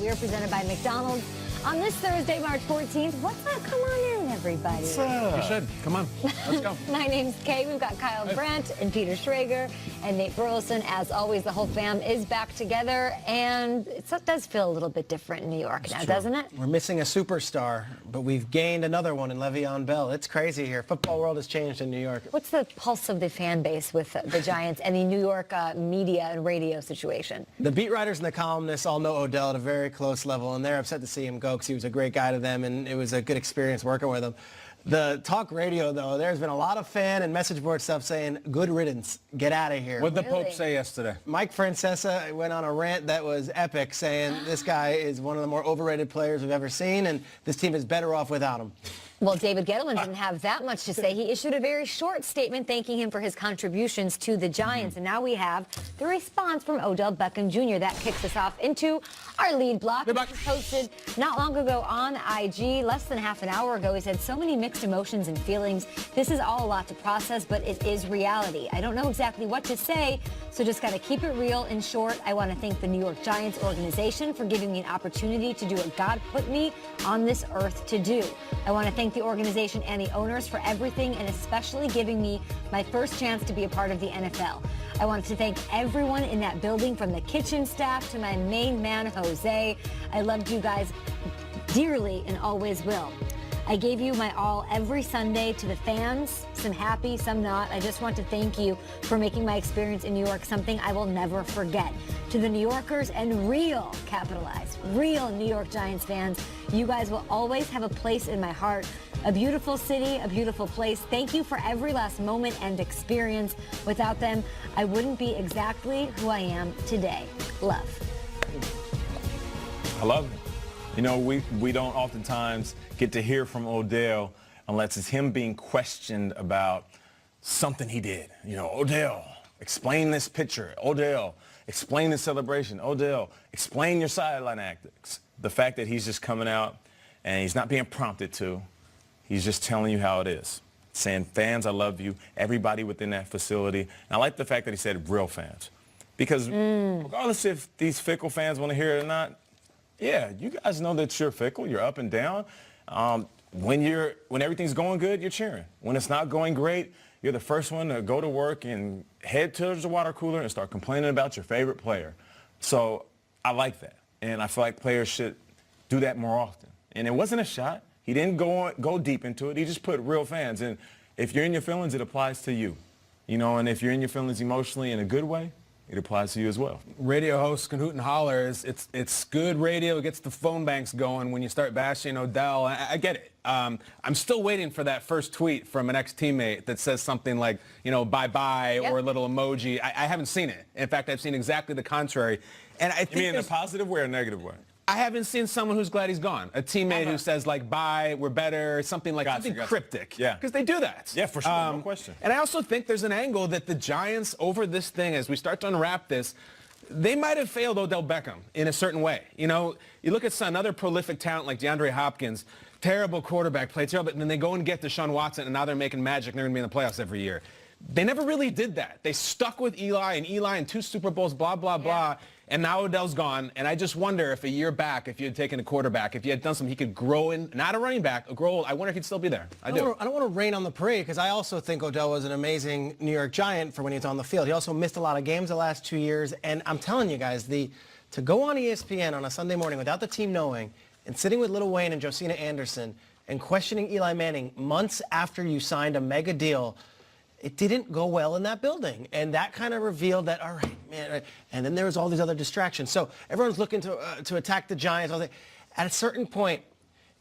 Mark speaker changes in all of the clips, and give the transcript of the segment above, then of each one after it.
Speaker 1: We are presented by McDonald's on this Thursday, March 14th. What's up? Come on in, everybody.
Speaker 2: What's up? You should. Come on. Let's go.
Speaker 1: My name's Kay. We've got Kyle Brandt and Peter Schrager and Nate Burleson. As always, the whole fam is back together, and it does feel a little bit different in New York now, doesn't it?
Speaker 3: We're missing a superstar, but we've gained another one in Le'Veon Bell. It's crazy here. Football world has changed in New York.
Speaker 1: What's the pulse of the fan base with the Giants and the New York media and radio situation?
Speaker 3: The beat writers and the columnists all know Odell at a very close level, and they're upset to see him go because he was a great guy to them, and it was a good experience working with him. The talk radio, though, there's been a lot of fan and message board stuff saying, good riddance, get out of here.
Speaker 2: What did the Pope say yesterday?
Speaker 3: Mike Francesa went on a rant that was epic, saying this guy is one of the more overrated players we've ever seen, and this team is better off without him.
Speaker 1: Well, David Gettleman didn't have that much to say. He issued a very short statement thanking him for his contributions to the Giants. And now we have the response from Odell Beckham Jr. That kicks us off into our lead block. It was posted not long ago on IG, less than half an hour ago. He said, so many mixed emotions and feelings. This is all a lot to process, but it is reality. I don't know exactly what to say, so just got to keep it real. In short, I want to thank the New York Giants organization for giving me an opportunity to do what God put me on this earth to do. I want to thank the organization and the owners for everything, and especially giving me my first chance to be a part of the NFL. I want to thank everyone in that building, from the kitchen staff to my main man, Jose. I loved you guys dearly and always will. I gave you my all every Sunday. To the fans, some happy, some not, I just want to thank you for making my experience in New York something I will never forget. To the New Yorkers and real, capitalized, real New York Giants fans, you guys will always have a place in my heart. A beautiful city, a beautiful place. Thank you for every last moment and experience. Without them, I wouldn't be exactly who I am today. Love.
Speaker 4: I love it. You know, we don't oftentimes get to hear from Odell unless it's him being questioned about something he did. You know, Odell, explain this picture. Odell, explain this celebration. Odell, explain your sideline antics. The fact that he's just coming out and he's not being prompted to, he's just telling you how it is. Saying, fans, I love you, everybody within that facility. And I like the fact that he said real fans. Because regardless if these fickle fans want to hear it or not, yeah, you guys know that you're fickle, you're up and down. When everything's going good, you're cheering. When it's not going great, you're the first one to go to work and head towards the water cooler and start complaining about your favorite player. So I like that. And I feel like players should do that more often. And it wasn't a shot. He didn't go deep into it. He just put real fans. And if you're in your feelings, it applies to you. You know, and if you're in your feelings emotionally in a good way, it applies to you as well.
Speaker 2: Radio hosts can hoot and holler. It's good radio. It gets the phone banks going when you start bashing Odell. I get it. I'm still waiting for that first tweet from an ex-teammate that says something like, you know, bye-bye, or a little emoji. I haven't seen it. In fact, I've seen exactly the contrary. And I think
Speaker 4: you mean in a positive way or a negative way?
Speaker 2: I haven't seen someone who's glad he's gone. A teammate who says, like, bye, we're better, something like something cryptic.
Speaker 4: Yeah.
Speaker 2: Because they do that.
Speaker 4: Yeah, for sure, no question.
Speaker 2: And I also think there's an angle that the Giants, over this thing, as we start to unwrap this, they might have failed Odell Beckham in a certain way. You know, you look at another prolific talent like DeAndre Hopkins, terrible quarterback, played terrible, and then they go and get Deshaun Watson, and now they're making magic, and they're going to be in the playoffs every year. They never really did that. They stuck with Eli and 2 Super Bowls, blah, blah, blah. And now Odell's gone, and I just wonder if a year back, if you had taken a quarterback, if you had done something, he could grow in, not a running back, grow. I wonder if he'd still be there. I don't
Speaker 3: want to rain on the parade, because I also think Odell was an amazing New York Giant for when he was on the field. He also missed a lot of games the last 2 years, and I'm telling you guys, to go on ESPN on a Sunday morning without the team knowing, and sitting with Lil Wayne and Josina Anderson, and questioning Eli Manning months after you signed a mega deal, it didn't go well in that building. And that kind of revealed that, all right, man. And then there was all these other distractions. So everyone's looking to attack the Giants. At a certain point,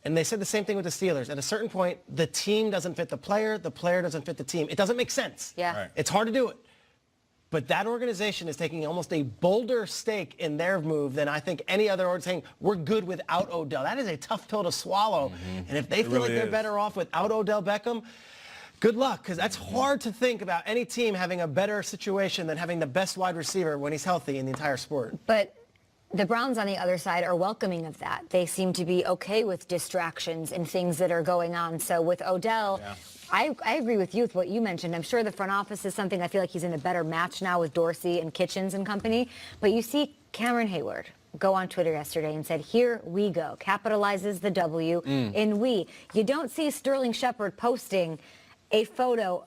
Speaker 3: and they said the same thing with the Steelers, at a certain point, the team doesn't fit the player doesn't fit the team. It doesn't make sense.
Speaker 1: Yeah. Right.
Speaker 3: It's hard to do it. But that organization is taking almost a bolder stake in their move than I think any other organization saying, we're good without Odell. That is a tough pill to swallow. And if they feel like they're better off without Odell Beckham, good luck, because that's hard to think about any team having a better situation than having the best wide receiver when he's healthy in the entire sport.
Speaker 1: But the Browns on the other side are welcoming of that. They seem to be okay with distractions and things that are going on. So with Odell, I agree with you with what you mentioned. I'm sure the front office is something. I feel like he's in a better match now with Dorsey and Kitchens and company. But you see Cameron Hayward, go on Twitter yesterday and said, "Here we go." Capitalizes the W in we. You don't see Sterling Shepard posting a photo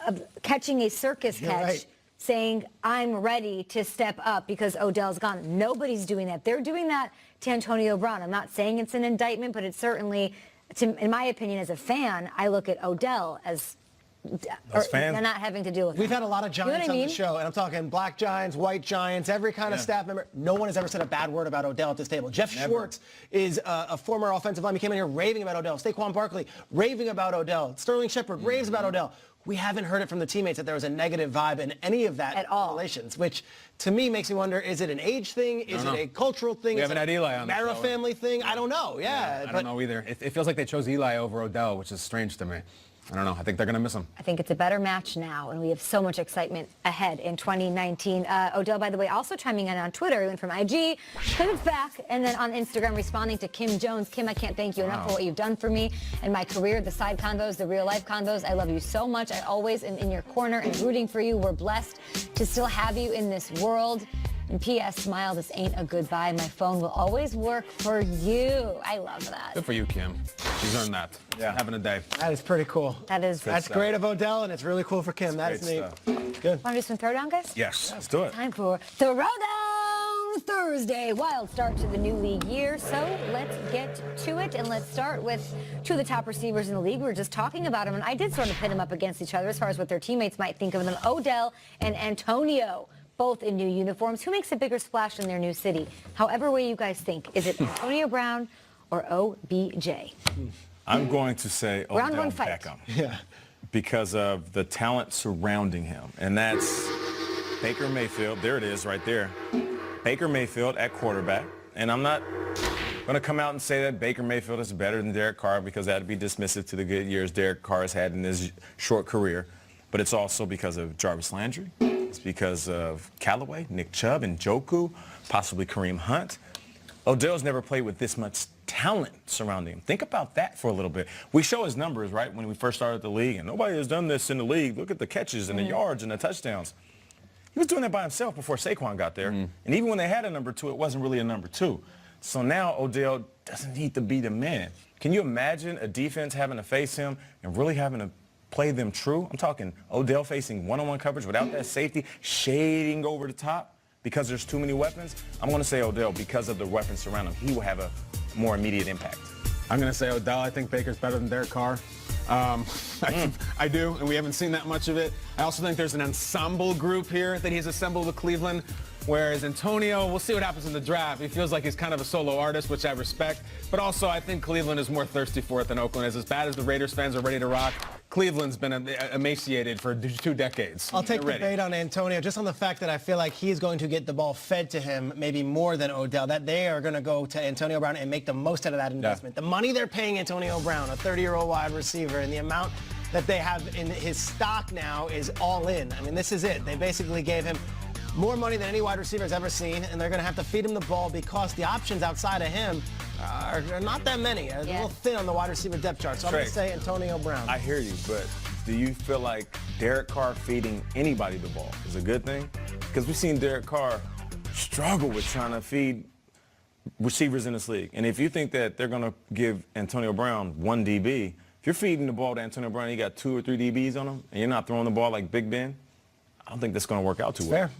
Speaker 1: of catching a circus catch
Speaker 3: right.
Speaker 1: saying, "I'm ready to step up because Odell's gone." Nobody's doing that. They're doing that to Antonio Brown. I'm not saying it's an indictment, but it's certainly, in my opinion, as a fan, I look at Odell as
Speaker 4: fans,
Speaker 1: not having to deal with
Speaker 3: We've
Speaker 1: that.
Speaker 3: had a lot of Giants on the show, and I'm talking black Giants, white Giants, every kind of staff member. No one has ever said a bad word about Odell at this table. Jeff Schwartz is a former offensive lineman. He came in here raving about Odell. Saquon Barkley raving about Odell. Sterling Shepard raves about Odell. We haven't heard it from the teammates that there was a negative vibe in any of that
Speaker 1: at all.
Speaker 3: Relations, which to me makes me wonder, is it an age thing? Is it a cultural thing?
Speaker 2: We
Speaker 3: is
Speaker 2: haven't
Speaker 3: it
Speaker 2: had Eli on the
Speaker 3: Mara
Speaker 2: show.
Speaker 3: family thing? I don't know.
Speaker 2: I don't know either. It feels like they chose Eli over Odell, which is strange to me. I don't know. I think they're going to miss him.
Speaker 1: I think it's a better match now, and we have so much excitement ahead in 2019. Odell, by the way, also chiming in on Twitter. He went from IG, pivots back, and then on Instagram responding to Kim Jones. Kim, I can't thank you enough for what you've done for me and my career, the side convos, the real life convos. I love you so much. I always am in your corner and rooting for you. We're blessed to still have you in this world. And P.S. Smile, this ain't a goodbye. My phone will always work for you. I love that.
Speaker 2: Good for you, Kim. She's earned that.
Speaker 4: Yeah.
Speaker 2: Having a day.
Speaker 3: That is pretty cool.
Speaker 1: That's
Speaker 3: That's great of Odell, and it's really cool for Kim. That is neat. Good.
Speaker 1: Want to do some throwdown, guys?
Speaker 2: Yes.
Speaker 4: Let's do it.
Speaker 1: Time for Throwdown Thursday. Wild start to the new league year. So let's get to it. And let's start with two of the top receivers in the league. We were just talking about them, and I did sort of pit them up against each other as far as what their teammates might think of them. Odell and Antonio, both in new uniforms. Who makes a bigger splash in their new city? However way you guys think. Is it Antonio Brown or OBJ?
Speaker 4: I'm going to say
Speaker 1: Round
Speaker 4: Odell
Speaker 1: one fight.
Speaker 4: Beckham.
Speaker 3: Yeah.
Speaker 4: Because of the talent surrounding him. And that's Baker Mayfield. There it is right there. Baker Mayfield at quarterback. And I'm not going to come out and say that Baker Mayfield is better than Derek Carr, because that would be dismissive to the good years Derek Carr has had in his short career. But it's also because of Jarvis Landry. It's because of Callaway, Nick Chubb, and Njoku, possibly Kareem Hunt. Odell's never played with this much talent surrounding him. Think about that for a little bit. We show his numbers, right, when we first started the league, and nobody has done this in the league. Look at the catches and the yards and the touchdowns. He was doing that by himself before Saquon got there. And even when they had a number two, it wasn't really a number two. So now Odell doesn't need to be the man. Can you imagine a defense having to face him and really having to play them true? I'm talking Odell facing one-on-one coverage without that safety, shading over the top because there's too many weapons. I'm going to say Odell because of the weapons surrounding him. He will have a more immediate impact.
Speaker 2: I'm going to say Odell. I think Baker's better than Derek Carr. I do, and we haven't seen that much of it. I also think there's an ensemble group here that he's assembled with Cleveland, whereas Antonio, we'll see what happens in the draft. He feels like he's kind of a solo artist, which I respect. But also, I think Cleveland is more thirsty for it than Oakland is. As bad as the Raiders fans are ready to rock, Cleveland's been emaciated for 2 decades.
Speaker 3: I'll take the
Speaker 2: They're ready.
Speaker 3: bait on Antonio just on the fact that I feel like he's going to get the ball fed to him maybe more than Odell, that they are going to go to Antonio Brown and make the most out of that investment. The money they're paying Antonio Brown, a 30-year-old wide receiver, and the amount that they have in his stock now is all in. I mean, this is it. They basically gave him more money than any wide receiver has ever seen, and they're going to have to feed him the ball because the options outside of him are not that many. They're a little thin on the wide receiver depth chart. So I'm going to say Antonio Brown.
Speaker 4: I hear you, but do you feel like Derek Carr feeding anybody the ball is a good thing? Because we've seen Derek Carr struggle with trying to feed receivers in this league. And if you think that they're going to give Antonio Brown one DB, if you're feeding the ball to Antonio Brown, you got 2 or 3 DBs on him, and you're not throwing the ball like Big Ben, I don't think that's going to work out too well.
Speaker 3: Fair.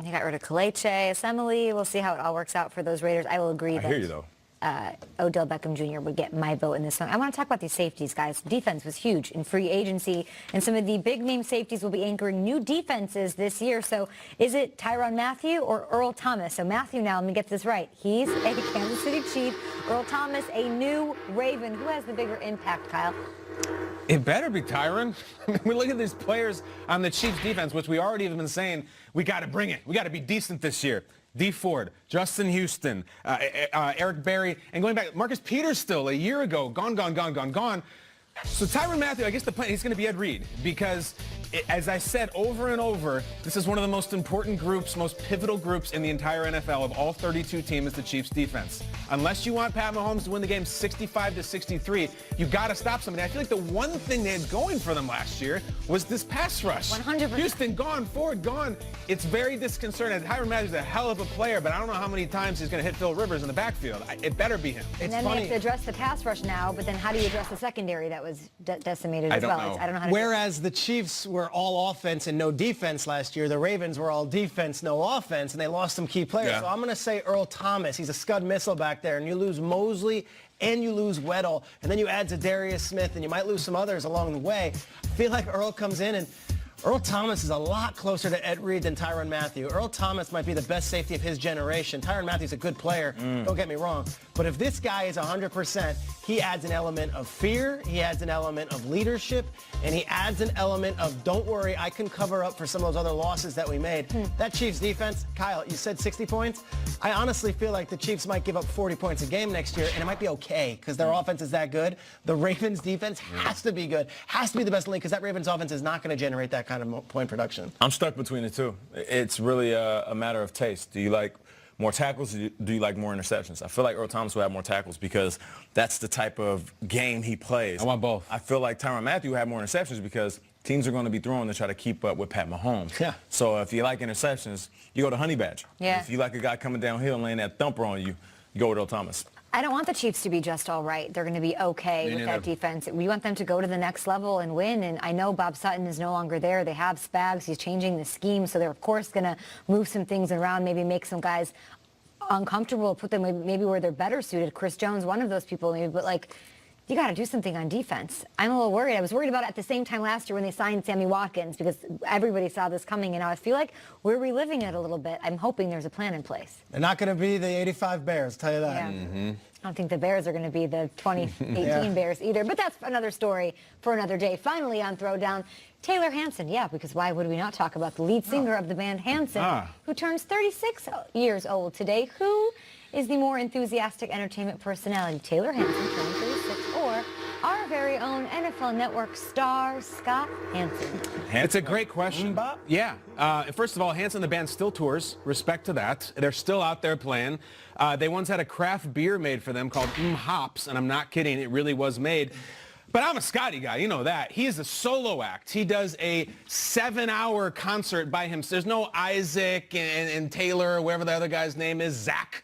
Speaker 1: They got rid of Kaleche, Assembly. We'll see how it all works out for those Raiders. I will agree
Speaker 4: I hear you, though.
Speaker 1: Odell Beckham Jr. would get my vote in this one. I want to talk about these safeties, guys. Defense was huge in free agency, and some of the big-name safeties will be anchoring new defenses this year. So is it Tyrann Mathieu or Earl Thomas? So Mathieu now, let me get this right. He's a Kansas City Chief. Earl Thomas, a new Raven. Who has the bigger impact, Kyle?
Speaker 2: It better be Tyrann. I mean, we look at these players on the Chiefs defense, which we already have been saying, we got to bring it. We got to be decent this year. D. Ford, Justin Houston, Eric Berry, and going back, Marcus Peters still a year ago, gone. So Tyrann Mathieu, I guess the plan, he's going to be Ed Reed because as I said over and over, this is one of the most important groups, most pivotal groups in the entire NFL of all 32 teams is the Chiefs defense. Unless you want Pat Mahomes to win the game 65-63, you got to stop somebody. I feel like the one thing they had going for them last year was this pass rush.
Speaker 1: 100%.
Speaker 2: Houston gone, Ford gone. It's very disconcerting. Tyrann Mathieu is a hell of a player, but I don't know how many times he's going to hit Phil Rivers in the backfield. It better be him.
Speaker 1: And then they have to address the pass rush now, but then how do you address the secondary that was decimated as well? I don't know how to
Speaker 3: Whereas the Chiefs were all offense and no defense last year, the Ravens were all defense, no offense, and they lost some key players.
Speaker 2: Yeah.
Speaker 3: So I'm going to say Earl Thomas. He's a scud missile back there, and you lose Mosley and you lose Weddle, and then you add Zadarius Smith, and you might lose some others along the way. I feel like Earl comes in, and Earl Thomas is a lot closer to Ed Reed than Tyrann Mathieu. Earl Thomas might be the best safety of his generation. Tyrann Mathieu's a good player, don't get me wrong. But if this guy is 100%, he adds an element of fear, he adds an element of leadership, and he adds an element of, don't worry, I can cover up for some of those other losses that we made. That Chiefs defense, Kyle, you said 60 points. I honestly feel like the Chiefs might give up 40 points a game next year, and it might be okay because their offense is that good. The Ravens defense has to be good, has to be the best in the league because that Ravens offense is not going to generate that kind of point production.
Speaker 4: I'm stuck between the two. It's really a matter of taste. Do you like more tackles or do you like more interceptions? I feel like Earl Thomas will have more tackles because that's the type of game he plays.
Speaker 2: I want both.
Speaker 4: I feel like Tyrann Mathieu will have more interceptions because teams are going to be throwing to try to keep up with Pat Mahomes.
Speaker 3: Yeah.
Speaker 4: So if you like interceptions, you go to Honey Badger.
Speaker 1: Yeah.
Speaker 4: If you like a guy coming downhill and laying that thumper on you, you go with Earl Thomas.
Speaker 1: I don't want the Chiefs to be just all right. They're going to be okay with that defense. We want them to go to the next level and win. And I know Bob Sutton is no longer there. They have Spags. He's changing the scheme. So they're, of course, going to move some things around, maybe make some guys uncomfortable, put them maybe where they're better suited. Chris Jones, one of those people, maybe. But, like, you got to do something on defense. I'm a little worried. I was worried about it at the same time last year when they signed Sammy Watkins because everybody saw this coming. And now I feel like we're reliving it a little bit. I'm hoping there's a plan in place.
Speaker 3: They're not going to be the 85 Bears, I'll tell you that.
Speaker 1: Yeah. I don't think the Bears are going to be the 2018 Bears either, but that's another story for another day. Finally on Throwdown, Taylor Hanson. Yeah, because why would we not talk about the lead singer of the band Hanson, who turns 36 years old today? Who is the more enthusiastic entertainment personality, Taylor Hanson turning 36 or our very own NFL Network star, Scott Hanson?
Speaker 2: It's a great question. Yeah. First of all, Hanson, the band still tours. Respect to that. They're still out there playing. They once had a craft beer made for them called Hops, and I'm not kidding. It really was made. But I'm a Scotty guy. You know that. He is a solo act. He does a 7-hour concert by himself. There's no Isaac and Taylor or whatever the other guy's name is, Zach.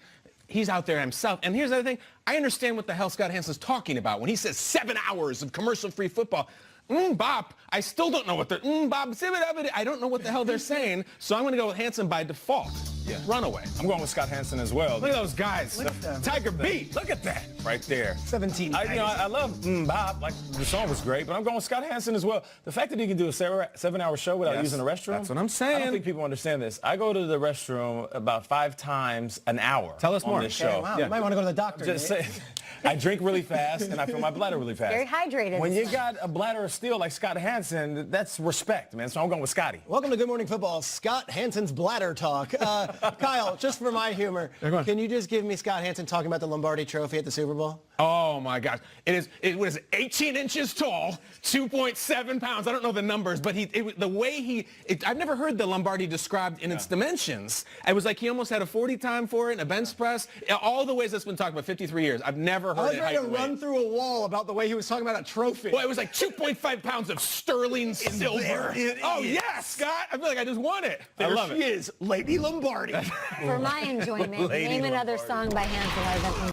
Speaker 2: He's out there himself. And here's the other thing. I understand what the hell Scott Hanson's talking about when he says 7 hours of commercial-free football. Bop. I still don't know what they're... Bop. I don't know what the hell they're saying. So I'm going to go with Hanson by default. Yeah. Runaway.
Speaker 4: I'm going with Scott Hanson as well.
Speaker 2: Look at those guys. Tiger Beat.
Speaker 4: Look at that right there.
Speaker 3: 17.
Speaker 4: I love Bop. Like, the song was great, but I'm going with Scott Hanson as well. The fact that he can do a 7-hour show without using the restroom.
Speaker 2: That's what I'm saying.
Speaker 4: I don't think people understand this. I go to the restroom about 5 times an hour.
Speaker 2: Tell us more.
Speaker 4: On this show.
Speaker 3: Wow, you might want to go to the doctor.
Speaker 4: Just say, I drink really fast and I fill my bladder really fast.
Speaker 1: Very hydrated.
Speaker 4: When you got a bladder of steel like Scott Hanson, that's respect, man. So I'm going with Scotty.
Speaker 3: Welcome to Good Morning Football, Scott Hanson's bladder talk. Kyle, just for my humor, can you just give me Scott Hanson talking about the Lombardi Trophy at the Super Bowl?
Speaker 2: Oh, my gosh. It was 18 inches tall, 2.7 pounds. I don't know the numbers, but I've never heard the Lombardi described in its dimensions. It was like he almost had a 40 time for it and a bench press. All the ways that's been talked about 53 years. I've never heard it.
Speaker 3: I was ready to run through a wall about the way he was talking about a trophy.
Speaker 2: Well, it was like 2.5 pounds of sterling silver. Oh, yes, Scott. I feel like I just won it. I love it.
Speaker 3: She is, Lady Lombardi.
Speaker 1: For my enjoyment, name another song by Hanson.